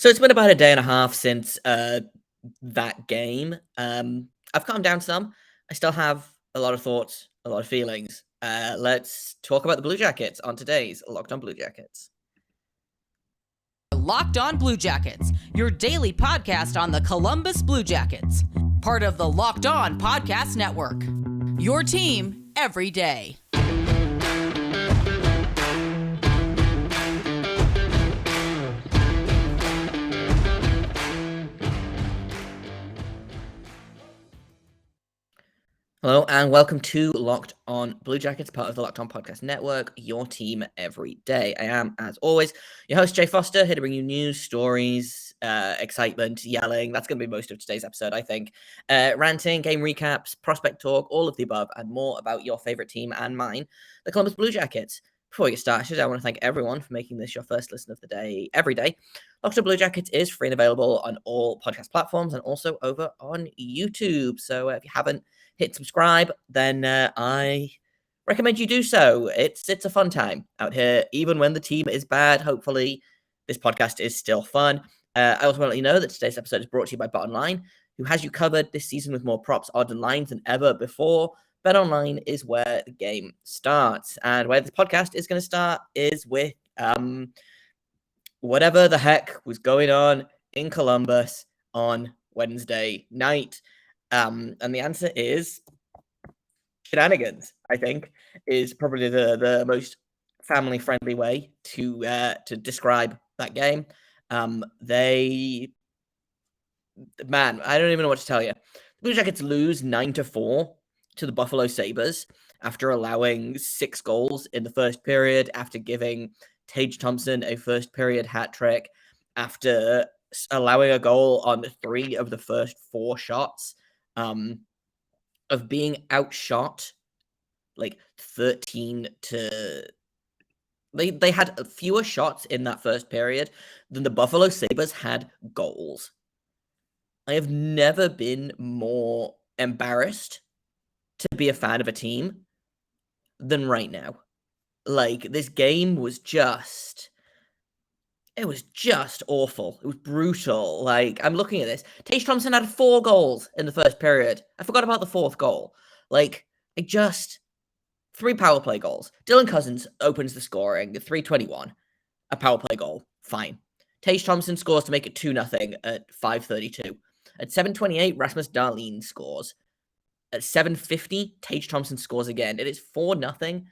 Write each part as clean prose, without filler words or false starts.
So it's been about a day and a half since that game. I've calmed down some. I still have a lot of thoughts, a lot of feelings. Let's talk about the Blue Jackets on today's Locked On Blue Jackets. Locked On Blue Jackets, your daily podcast on the Columbus Blue Jackets, part of the Locked On Podcast Network. Your team every day. Hello and welcome to Locked On Blue Jackets, part of the Locked On Podcast Network, your team every day. I am, as always, your host, Jay Foster, here to bring you news, stories, excitement, yelling. That's going to be most of today's episode, I think. Ranting, game recaps, prospect talk, all of the above, and more about your favorite team and mine, the Columbus Blue Jackets. Before we get started, I want to thank everyone for making this your first listen of the day every day. Locked On Blue Jackets is free and available on all podcast platforms and also over on YouTube. So if you haven't hit subscribe, then I recommend you do so. It's a fun time out here, even when the team is bad. Hopefully, this podcast is still fun. I also want to let you know that today's episode is brought to you by BetOnline, who has you covered this season with more props, odds, and lines than ever before. BetOnline is where the game starts, and where this podcast is going to start is with whatever the heck was going on in Columbus on Wednesday night. And the answer is shenanigans, I think, is probably the most family-friendly way to describe that game. Man, I don't even know what to tell you. The Blue Jackets lose 9-4 to the Buffalo Sabres after allowing 6 goals in the first period, after giving Tage Thompson a first period hat trick, after allowing a goal on 3 of the first 4 shots. Of being outshot like 13 to they had fewer shots in that first period than the Buffalo Sabres had goals. I have never been more embarrassed to be a fan of a team than right now. Like, this game was just awful. It was brutal. Like, I'm looking at this. Tage Thompson had 4 goals in the first period. I forgot about the 4th goal. Like, 3 power play goals. Dylan Cousins opens the scoring at 3:21. A power play goal. Fine. Tage Thompson scores to make it 2-0 at 5:32. At 7:28, Rasmus Dahlin scores. At 7:50, Tage Thompson scores again. It is 4-0.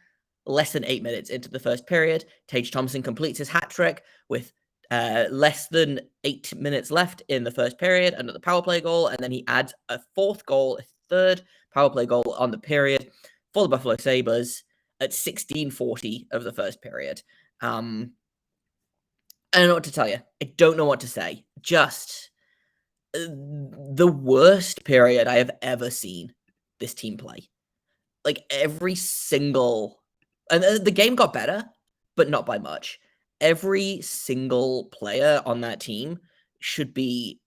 Less than 8 minutes into the first period, Tage Thompson completes his hat trick with less than 8 minutes left in the first period, another power play goal, and then he adds a 4th goal, a 3rd power play goal on the period for the Buffalo Sabres at 16:40 of the first period. I don't know what to tell you. I don't know what to say. Just the worst period I have ever seen this team play. Like, every single... And the game got better, but not by much. Every single player on that team should be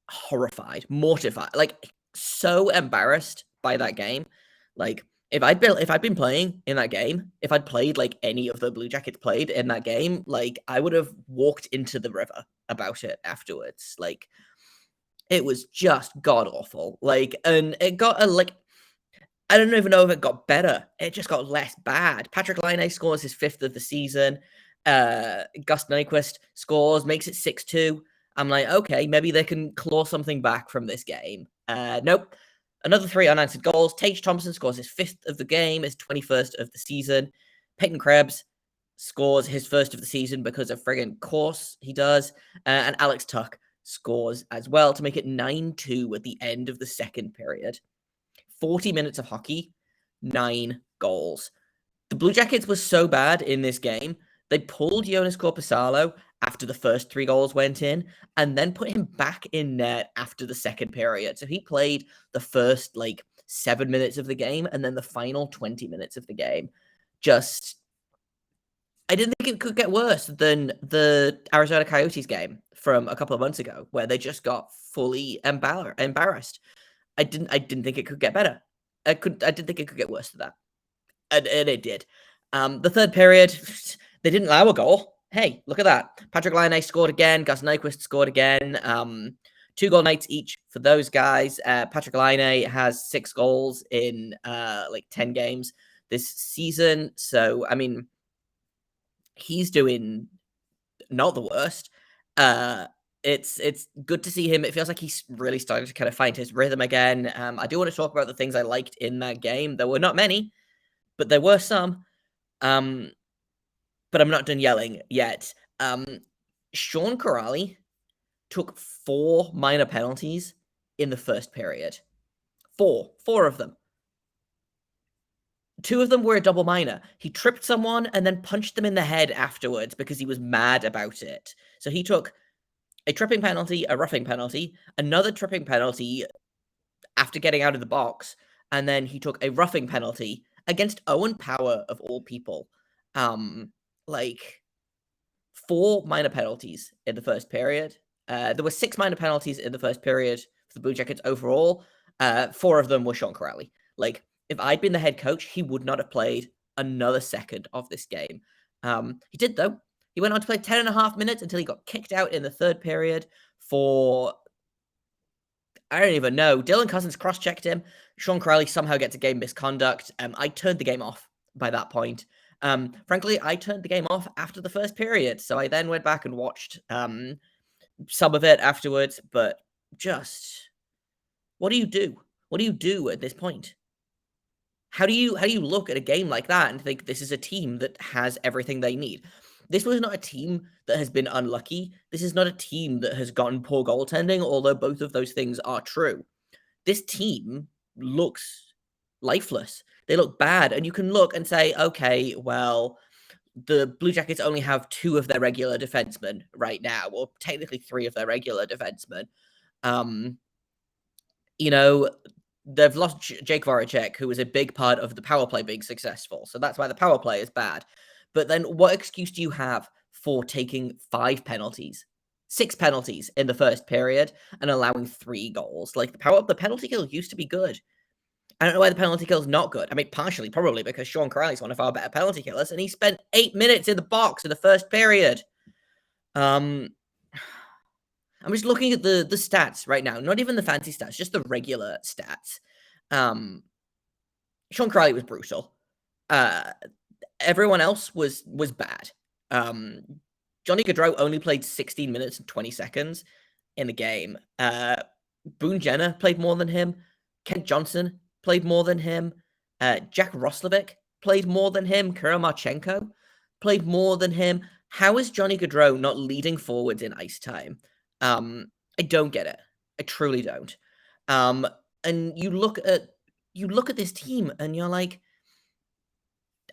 horrified, mortified, like, so embarrassed by that game. Like, if I'd been playing in that game, if I'd played like any of the Blue Jackets played in that game, like, I would have walked into the river about it afterwards. Like, it was just god awful. Like, and it got I don't even know if it got better. It just got less bad. Patrik Laine scores his 5th of the season. Gus Nyquist scores, makes it 6-2. I'm like, okay, maybe they can claw something back from this game. Nope. Another 3 unanswered goals. Tage Thompson scores his 5th of the game, his 21st of the season. Peyton Krebs scores his 1st of the season because of friggin' course he does. And Alex Tuch scores as well to make it 9-2 at the end of the second period. 40 minutes of hockey, 9 goals. The Blue Jackets were so bad in this game, they pulled Jonas Korpisalo after the first 3 goals went in, and then put him back in net after the second period. So he played the first, 7 minutes of the game, and then the final 20 minutes of the game. I didn't think it could get worse than the Arizona Coyotes game from a couple of months ago, where they just got fully embarrassed. I didn't think it could get better. I didn't think it could get worse than that. And it did. The third period, they didn't allow a goal. hey, look at that. Patrik Laine scored again. Gus Nyquist scored again. 2-goal nights each for those guys. Patrik Laine has 6 goals in 10 games this season. So, I mean, he's doing not the worst. It's good to see him. It feels like he's really starting to kind of find his rhythm again. I do want to talk about the things I liked in that game. There were not many, but there were some. But I'm not done yelling yet. Sean Kuraly took 4 minor penalties in the first period. 4 of them. 2 of them were a double minor. He tripped someone and then punched them in the head afterwards because he was mad about it. So he took a tripping penalty, a roughing penalty, another tripping penalty after getting out of the box, and then he took a roughing penalty against Owen Power of all people. 4 minor penalties in the first period. There were 6 minor penalties in the first period for the Blue Jackets overall. 4 of them were Sean Kuraly. If I'd been the head coach, he would not have played another second of this game. He did, though. He went on to play 10.5 minutes until he got kicked out in the third period for, I don't even know. Dylan Cousins cross-checked him. Sean Kuraly somehow gets a game misconduct. I turned the game off by that point. Frankly, I turned the game off after the first period, so I then went back and watched some of it afterwards, but just, what do you do? What do you do at this point? How do you look at a game like that and think this is a team that has everything they need? This was not a team that has been unlucky. This is not a team that has gotten poor goaltending, although both of those things are true. This team looks lifeless. They look bad, and you can look and say, okay, well, the Blue Jackets only have 2 of their regular defensemen right now, or technically 3 of their regular defensemen. They've lost Jake Voracek, who was a big part of the power play being successful. So that's why the power play is bad. But then what excuse do you have for taking 5 penalties, 6 penalties in the first period and allowing 3 goals? The penalty kill used to be good. I don't know why the penalty kill is not good. I mean, partially probably because Sean Kuraly is one of our better penalty killers, and he spent 8 minutes in the box in the first period. I'm just looking at the stats right now, not even the fancy stats, just the regular stats. Sean Kuraly was brutal. Everyone else was bad. Johnny Gaudreau only played 16 minutes and 20 seconds in the game. Boone Jenner played more than him. Kent Johnson played more than him. Jack Roslovic played more than him. Kirill Marchenko played more than him. How is Johnny Gaudreau not leading forwards in ice time? I don't get it. I truly don't. And you look at this team and you're like,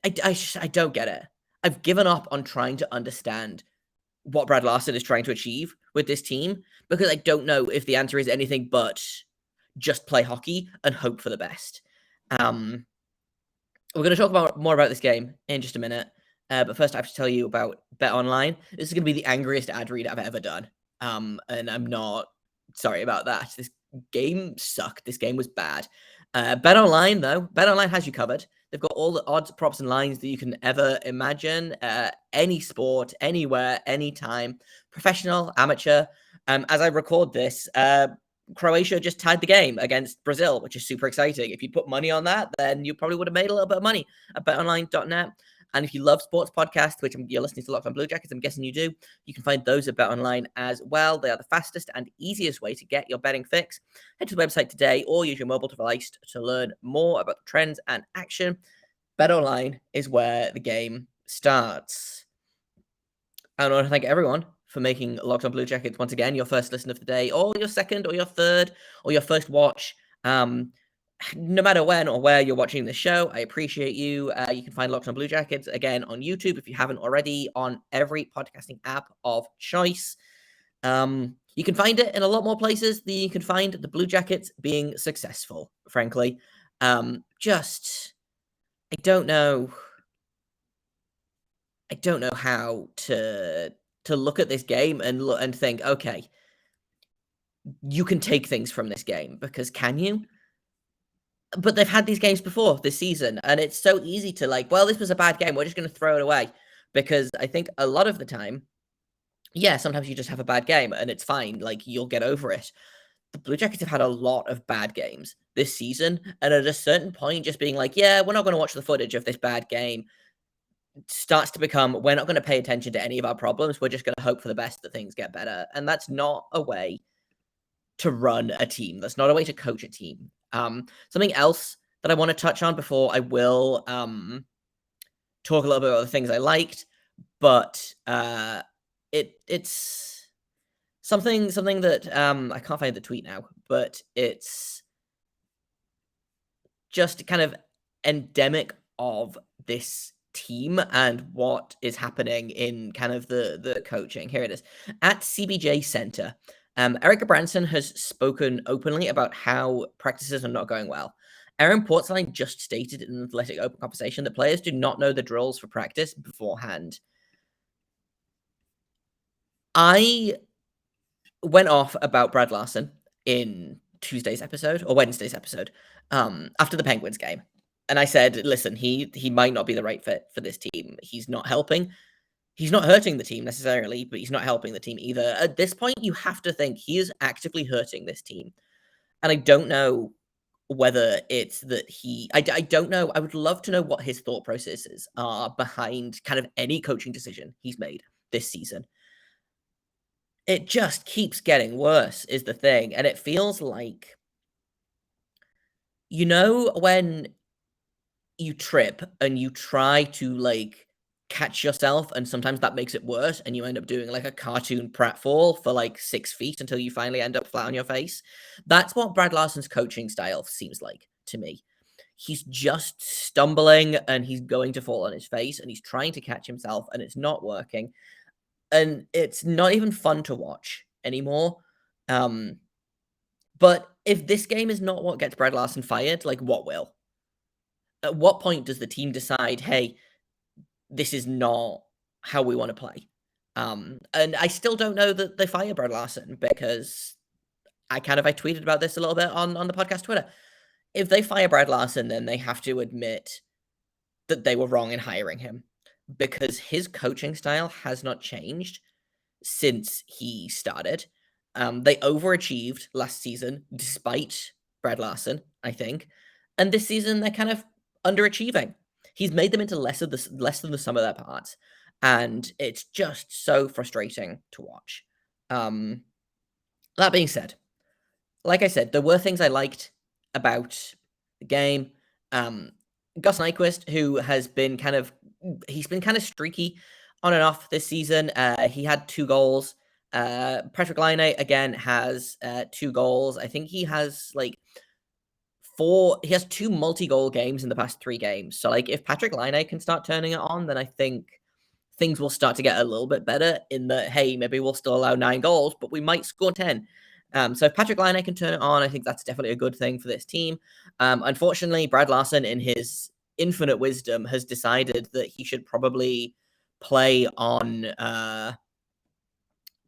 I don't get it. I've given up on trying to understand what Brad Larsen is trying to achieve with this team because I don't know if the answer is anything but just play hockey and hope for the best. We're going to talk more about this game in just a minute. But first I have to tell you about BetOnline. This is going to be the angriest ad read I've ever done. And I'm not sorry about that. This game sucked. This game was bad. BetOnline, though, BetOnline has you covered. They've got all the odds, props, and lines that you can ever imagine. Any sport, anywhere, anytime. Professional, amateur. As I record this, Croatia just tied the game against Brazil, which is super exciting. If you put money on that, then you probably would have made a little bit of money at betonline.net. And if you love sports podcasts, which you're listening to Locked On Blue Jackets, I'm guessing you do, you can find those at BetOnline as well. They are the fastest and easiest way to get your betting fix. Head to the website today or use your mobile device to learn more about the trends and action. BetOnline is where the game starts. I want to thank everyone for making Locked On Blue Jackets once again your first listen of the day, or your second, or your third, or your first watch. No matter when or where you're watching the show, I appreciate you. You can find Locked On Blue Jackets again on YouTube if you haven't already, on every podcasting app of choice. You can find it in a lot more places than you can find the Blue Jackets being successful, frankly. I don't know. I don't know how to look at this game and think, okay, you can take things from this game, because can you? But they've had these games before this season, and it's so easy to well, this was a bad game, we're just going to throw it away. because I think a lot of the time, yeah, sometimes you just have a bad game and it's fine. Like, you'll get over it. The Blue Jackets have had a lot of bad games this season, and at a certain point, just being like, yeah, we're not going to watch the footage of this bad game starts to become, we're not going to pay attention to any of our problems. We're just going to hope for the best that things get better. And that's not a way to run a team. That's not a way to coach a team. Something else that I want to touch on before I will talk a little bit about the things I liked, but it's something that I can't find the tweet now, but it's just kind of endemic of this team and what is happening in kind of the coaching. Here it is. At CBJ Center, Erica Branson has spoken openly about how practices are not going well. Aaron Portzline just stated in an Athletic Open conversation that players do not know the drills for practice beforehand. I went off about Brad Larsen in Tuesday's episode or Wednesday's episode after the Penguins game. And I said, listen, he might not be the right fit for this team. He's not helping. He's not hurting the team necessarily, but he's not helping the team either. At this point, you have to think he is actively hurting this team. And I don't know whether it's that I don't know. I would love to know what his thought processes are behind kind of any coaching decision he's made this season. It just keeps getting worse is the thing, and it feels like, when you trip and you try to, like, catch yourself, and sometimes that makes it worse, and you end up doing, like, a cartoon pratfall for, like, 6 feet until you finally end up flat on your face? That's what Brad Larsen's coaching style seems like to me. He's just stumbling, and he's going to fall on his face, and he's trying to catch himself, and it's not working. And it's not even fun to watch anymore. But if this game is not what gets Brad Larsen fired, like, what will? At what point does the team decide, hey, this is not how we want to play? And I still don't know that they fire Brad Larsen, because I tweeted about this a little bit on the podcast Twitter. If they fire Brad Larsen, then they have to admit that they were wrong in hiring him, because his coaching style has not changed since he started. They overachieved last season despite Brad Larsen, I think. And this season they're kind of underachieving. He's made them into less than the sum of their parts. And it's just so frustrating to watch. That being said, like I said, there were things I liked about the game. Gus Nyquist, who has been he's been kind of streaky on and off this season. He had 2 goals. Patrik Laine, again, has 2 goals. I think he has, like, 4. He has 2 multi-goal games in the past 3 games. So, like, if Patrik Laine can start turning it on, then I think things will start to get a little bit better in that, hey, maybe we'll still allow 9 goals, but we might score 10. So if Patrik Laine can turn it on, I think that's definitely a good thing for this team. Unfortunately, Brad Larsen, in his infinite wisdom, has decided that he should probably play on a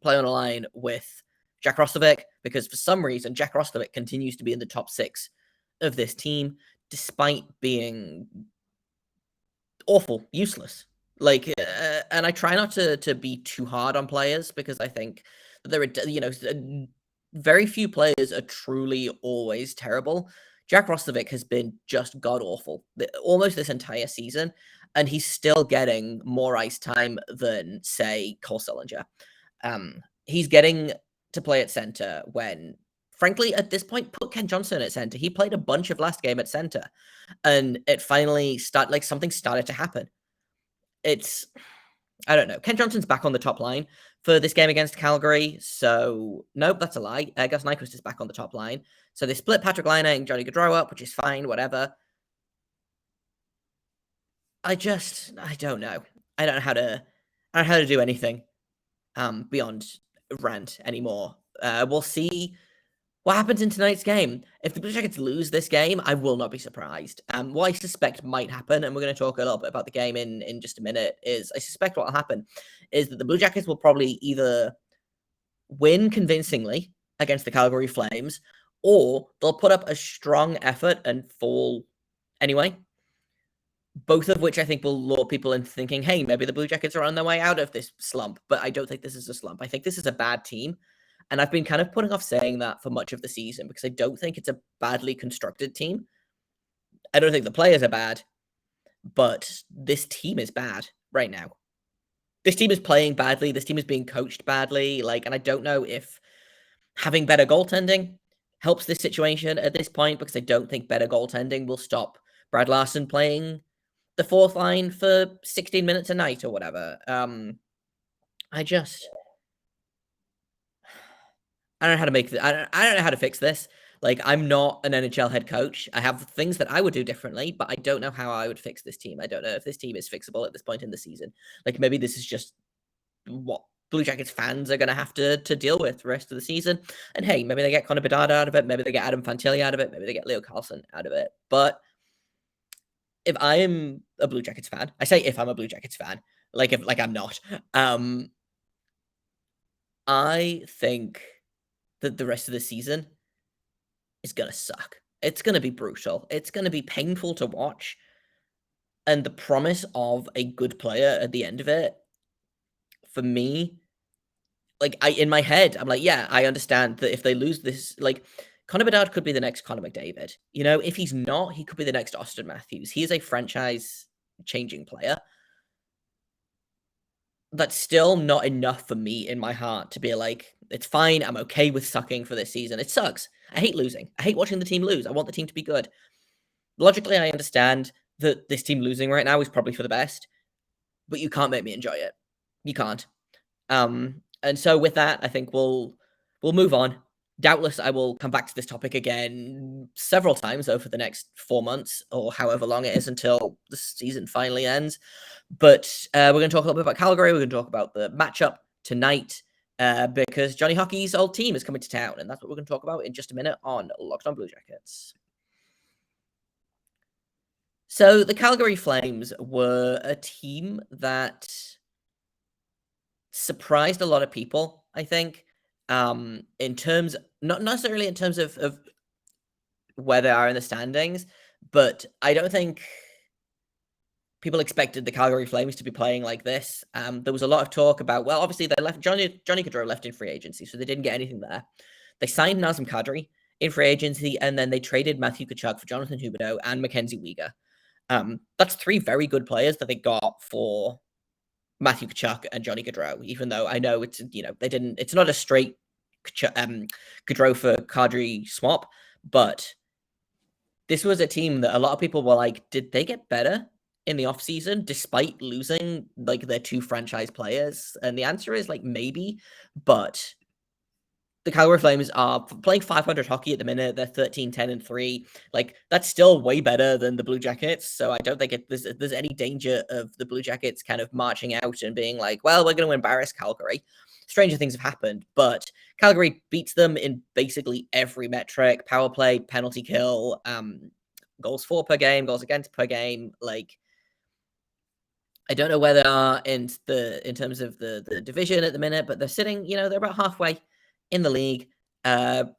line with Jack Roslovic, because for some reason Jack Roslovic continues to be in the top 6 of this team, despite being awful, useless. Like, and I try not to be too hard on players, because I think that there are, very few players are truly always terrible. Jack Roslovic has been just god-awful almost this entire season, and he's still getting more ice time than, say, Cole Sillinger. He's getting to play at center when, frankly, at this point, put Ken Johnson at center. He played a bunch of last game at center, and it finally something started to happen. I don't know. Ken Johnson's back on the top line for this game against Calgary. So, nope, that's a lie. Gus Nyquist is back on the top line. So they split Patrik Laine and Johnny Gaudreau up, which is fine, whatever. I don't know. I don't know how to do anything beyond rant anymore. We'll see what happens in tonight's game. If the Blue Jackets lose this game, I will not be surprised. What I suspect might happen, and we're going to talk a little bit about the game in just a minute, is I suspect what will happen is that the Blue Jackets will probably either win convincingly against the Calgary Flames, or they'll put up a strong effort and fall anyway. both of which I think will lure people into thinking, hey, maybe the Blue Jackets are on their way out of this slump. But I don't think this is a slump. I think this is a bad team. And I've been kind of putting off saying that for much of the season because I don't think it's a badly constructed team. I don't think the players are bad, but this team is bad right now. This team is playing badly. This team is being coached badly. And I don't know if having better goaltending helps this situation at this point because I don't think better goaltending will stop Brad Larsen playing the fourth line for 16 minutes a night or whatever. I don't know how to make I don't know how to fix this. I'm not an NHL head coach. I have things that I would do differently, but I don't know how I would fix this team. I don't know if this team is fixable at this point in the season. Maybe this is just what Blue Jackets fans are going to have to deal with the rest of the season. And hey, maybe they get Connor Bedard out of it. Maybe they get Adam Fantilli out of it. Maybe they get Leo Carlsson out of it. But if I am a Blue Jackets fan, I say if I'm a Blue Jackets fan, if I'm not, I think that the rest of the season is going to suck. It's going to be brutal. It's going to be painful to watch. And the promise of a good player at the end of it, for me, in my head, I'm like, yeah, I understand that if they lose this, Connor Bedard could be the next Connor McDavid. If he's not, he could be the next Austin Matthews. He is a franchise-changing player. That's still not enough for me in my heart to be like, it's fine. I'm okay with sucking for this season. It sucks. I hate losing. I hate watching the team lose. I want the team to be good. Logically, I understand that this team losing right now is probably for the best, but you can't make me enjoy it. You can't. And so with that, I think we'll move on. Doubtless, I will come back to this topic again several times over the next 4 months or however long it is until the season finally ends. But we're going to talk a little bit about Calgary. We're going to talk about the matchup tonight because Johnny Hockey's old team is coming to town, and that's what we're going to talk about in just a minute on Locked On Blue Jackets. So the Calgary Flames were a team that surprised a lot of people, I think, in terms, not necessarily in terms of where they are in the standings, but I don't think people expected the Calgary Flames to be playing like this. There was a lot of talk about, well, obviously they left Johnny Gaudreau left in free agency, so they didn't get anything there. They signed Nazem Kadri in free agency, and then they traded Matthew Tkachuk for Jonathan Huberdeau and Mackenzie Weegar. That's 3 very good players that they got for Matthew Tkachuk and Johnny Gaudreau, even though I know it's, it's not a straight Gaudreau for Kadri swap, but this was a team that a lot of people were like, did they get better in the offseason despite losing their 2 franchise players? And the answer is maybe, but the Calgary Flames are playing 500 hockey at the minute. They're 13-10-3. That's still way better than the Blue Jackets. So I don't think there's any danger of the Blue Jackets kind of marching out and being like, well, we're going to embarrass Calgary. Stranger things have happened, but Calgary beats them in basically every metric: power play, penalty kill, goals for per game, goals against per game. I don't know where they are in terms of the division at the minute, but they're sitting, they're about halfway in the league. Jonathan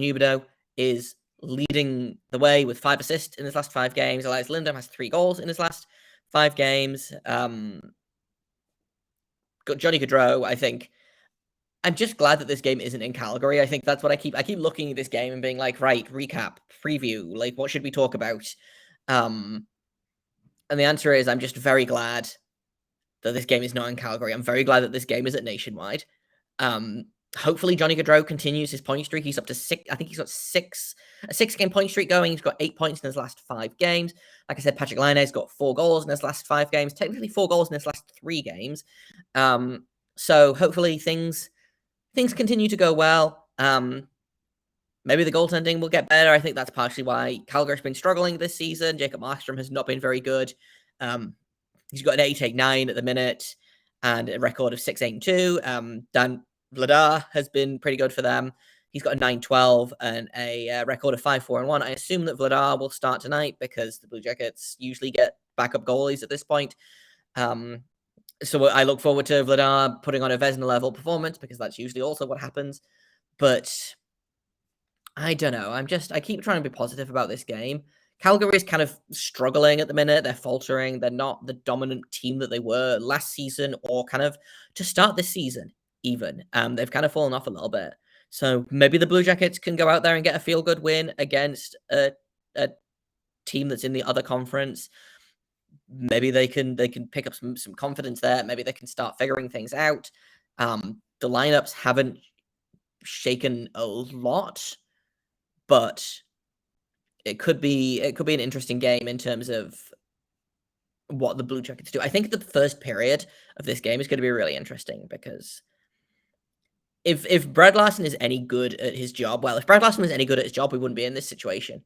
Huberdeau is leading the way with 5 assists in his last 5 games. Elias Lindholm has 3 goals in his last 5 games. Got Johnny Gaudreau, I think. I'm just glad that this game isn't in Calgary. I think that's what I keep looking at this game and being like, right, recap, preview, what should we talk about? And the answer is I'm just very glad that this game is not in Calgary. I'm very glad that this game is at Nationwide. Hopefully Johnny Gaudreau continues his point streak. He's up to 6. I think he's got a 6-game point streak going. He's got 8 points in his last 5 games. Like I said, Patrik Laine's got 4 goals in his last 5 games. Technically 4 goals in his last 3 games. So hopefully things continue to go well. Maybe the goaltending will get better. I think that's partially why Calgary's been struggling this season. Jacob Markstrom has not been very good. He's got an 8.89 at the minute and a record of 6.82. Dan Vladar has been pretty good for them. He's got a 9.12 and a record of 5.4-1. I assume that Vladar will start tonight because the Blue Jackets usually get backup goalies at this point. So I look forward to Vladar putting on a Vezina level performance because that's usually also what happens. But I don't know. I keep trying to be positive about this game Calgary is kind of struggling at the minute. They're faltering. They're not the dominant team that they were last season or kind of to start this season even. They've kind of fallen off a little bit. So maybe the Blue Jackets can go out there and get a feel-good win against a team that's in the other conference. Maybe they can pick up some confidence there. Maybe they can start figuring things out. The lineups haven't shaken a lot, but it could be an interesting game in terms of what the Blue Jackets do. I think the first period of this game is going to be really interesting because if Brad Larsen is any good at his job, if Brad Larsen was any good at his job, we wouldn't be in this situation.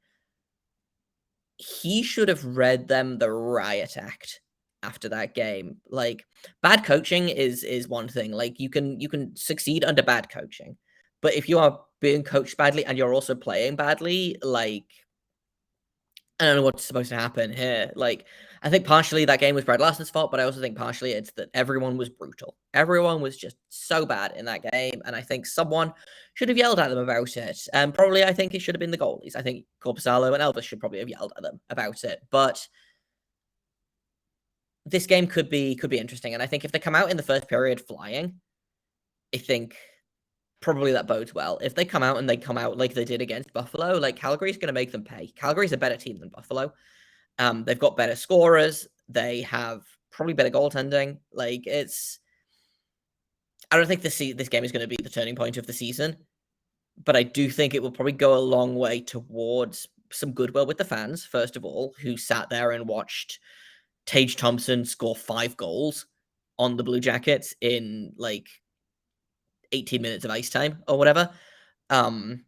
He should have read them the riot act after that game. Like, bad coaching is one thing. Like, you can succeed under bad coaching, but if you are being coached badly and you're also playing badly, like, I don't know what's supposed to happen here. Like, I think partially that game was Brad Larsen's fault, but I also think partially it's that everyone was brutal. Everyone was just so bad in that game, and I think someone should have yelled at them about it. And probably I think it should have been the goalies. I think Corpusalo and Elvis should probably have yelled at them about it. But this game could be interesting, and I think if they come out in the first period flying, I think probably that bodes well. If they come out and they come out like they did against Buffalo, like Calgary's going to make them pay. Calgary's a better team than Buffalo. They've got better scorers. They have probably better goaltending. Like, I don't think this game is going to be the turning point of the season, but I do think it will probably go a long way towards some goodwill with the fans, first of all, who sat there and watched Tage Thompson score 5 goals on the Blue Jackets in like 18 minutes of ice time or whatever. So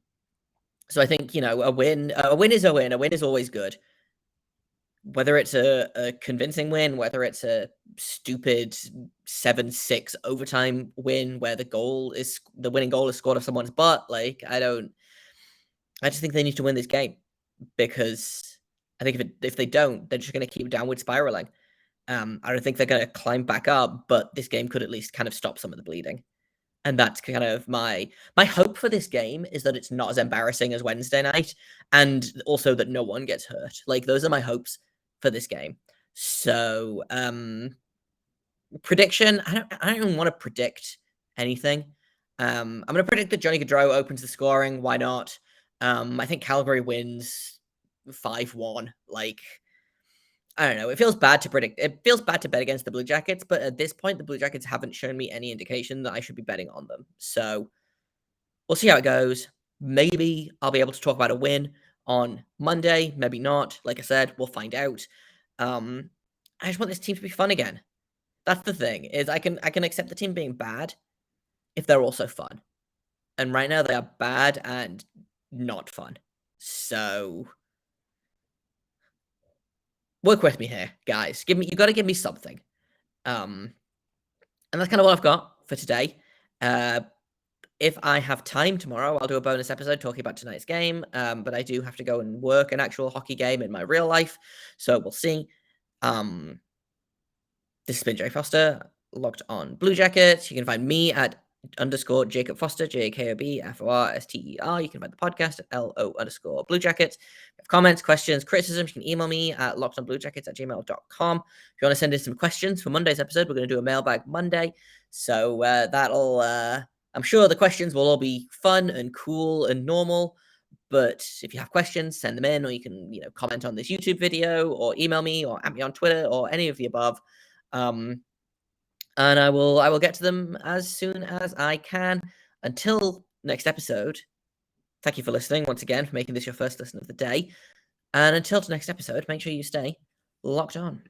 I think, a win is a win. A win is always good. Whether it's a convincing win, whether it's a stupid 7-6 overtime win where the winning goal is scored off someone's butt, like, I just think they need to win this game because I think if they don't, they're just going to keep downward spiraling. I don't think they're going to climb back up, but this game could at least kind of stop some of the bleeding. And that's kind of my hope for this game, is that it's not as embarrassing as Wednesday night, and also that no one gets hurt. Like, those are my hopes for this game. So, prediction, I don't even want to predict anything. I'm going to predict that Johnny Gaudreau opens the scoring. Why not? I think Calgary wins 5-1. Like, I don't know. It feels bad to predict. It feels bad to bet against the Blue Jackets, but at this point, the Blue Jackets haven't shown me any indication that I should be betting on them. So we'll see how it goes. Maybe I'll be able to talk about a win on Monday. Maybe not. Like I said, we'll find out. I just want this team to be fun again. That's the thing, is I can accept the team being bad if they're also fun. And right now they are bad and not fun. So work with me here, guys. You got to give me something. And that's kind of all I've got for today. If I have time tomorrow, I'll do a bonus episode talking about tonight's game. But I do have to go and work an actual hockey game in my real life, so we'll see. This has been Jake Foster, Locked On Blue Jackets. You can find me at _Jacob Foster, JAKOBFORSTER. You can find the podcast at LO_Blue Jackets. If you have comments, questions, criticisms, you can email me at lockedonbluejackets@gmail.com. If you want to send in some questions for Monday's episode, we're going to do a mailbag Monday. So that'll, I'm sure the questions will all be fun and cool and normal. But if you have questions, send them in, or you can, comment on this YouTube video, or email me, or at me on Twitter, or any of the above. And I will get to them as soon as I can. Until next episode, thank you for listening once again, for making this your first listen of the day. And until the next episode, make sure you stay locked on.